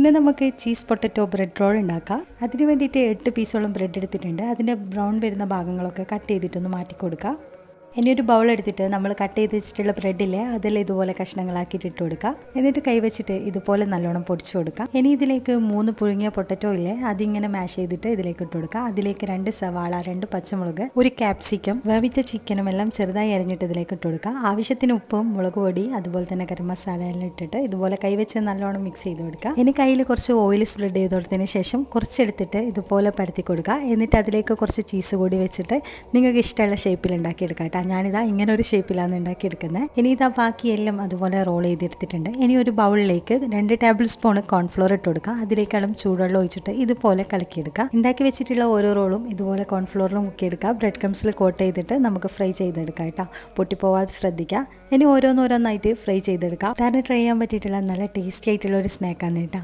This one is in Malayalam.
ഇന്ന് നമുക്ക് ചീസ് പൊട്ടറ്റോ ബ്രെഡ് റോൾ ഉണ്ടാക്കാം. അതിന് വേണ്ടിയിട്ട് 8 പീസോളം ബ്രെഡ് എടുത്തിട്ടുണ്ട്. അതിൻ്റെ ബ്രൗൺ വരുന്ന ഭാഗങ്ങളൊക്കെ കട്ട് ചെയ്തിട്ടൊന്ന് മാറ്റി കൊടുക്കുക. ഇനി ഒരു ബൗൾ എടുത്തിട്ട് നമ്മൾ കട്ട് ചെയ്ത് വെച്ചിട്ടുള്ള ബ്രെഡില്ലേ അതിൽ ഇതുപോലെ കഷ്ണങ്ങളാക്കിയിട്ട് ഇട്ട് കൊടുക്കുക. എന്നിട്ട് കൈവച്ചിട്ട് ഇതുപോലെ നല്ലോണം പൊടിച്ചു കൊടുക്കുക. ഇനി ഇതിലേക്ക് 3 പുഴുങ്ങിയ പൊട്ടറ്റോ ഇല്ലേ അതിങ്ങനെ മാഷ് ചെയ്തിട്ട് ഇതിലേക്ക് ഇട്ട് കൊടുക്കുക. അതിലേക്ക് 2 സവാള, 2 പച്ചമുളക്, 1 ക്യാപ്സിക്കം, വേവിച്ച ചിക്കനും എല്ലാം ചെറുതായി അരിഞ്ഞിട്ട് ഇതിലേക്ക് ഇട്ട് കൊടുക്കുക. ആവശ്യത്തിന് ഉപ്പും മുളക് പൊടി അതുപോലെ തന്നെ ഗരം മസാല എല്ലാം ഇട്ടിട്ട് ഇതുപോലെ കൈവച്ച് നല്ലോണം മിക്സ് ചെയ്ത് കൊടുക്കുക. ഇനി കയ്യിൽ കുറച്ച് ഓയിൽ സ്പ്രെഡ് ചെയ്ത് കൊടുത്തതിന് ശേഷം കുറച്ചെടുത്തിട്ട് ഇതുപോലെ പരത്തി കൊടുക്കുക. എന്നിട്ട് അതിലേക്ക് കുറച്ച് ചീസ് കൂടി വെച്ചിട്ട് നിങ്ങൾക്ക് ഇഷ്ടമുള്ള ഷേപ്പിൽ ഉണ്ടാക്കിയെടുക്കാം. ഞാനിതാ ഇങ്ങനെ ഒരു ഷേപ്പിലാണ് ഉണ്ടാക്കിയെടുക്കുന്നത്. ഇനി ഇതാ ബാക്കിയെല്ലാം അതുപോലെ റോൾ ചെയ്തെടുത്തിട്ടുണ്ട്. ഇനി ഒരു ബൗളിലേക്ക് 2 ടേബിൾ സ്പൂൺ കോൺഫ്ലോർ ഇട്ട് കൊടുക്കുക. അതിലേക്കാളും ചൂടുവെള്ളം ഒഴിച്ചിട്ട് ഇതുപോലെ കലക്കിയെടുക്കുക. ഉണ്ടാക്കി വെച്ചിട്ടുള്ള ഓരോ റോളും ഇതുപോലെ കോൺഫ്ലോറിൽ മുക്കിയെടുക്കുക. ബ്രെഡ് ക്രംസിൽ കോട്ട് ചെയ്തിട്ട് നമുക്ക് ഫ്രൈ ചെയ്തെടുക്കാം കേട്ടോ. പൊട്ടിപ്പോവാതെ ശ്രദ്ധിക്കുക. ഇനി ഓരോന്നോരോന്നായിട്ട് ഫ്രൈ ചെയ്തെടുക്കാം. താരം ട്രൈ ചെയ്യാൻ പറ്റിയിട്ടുള്ള നല്ല ടേസ്റ്റി ആയിട്ടുള്ള ഒരു സ്നാക്കാണ് കേട്ടോ.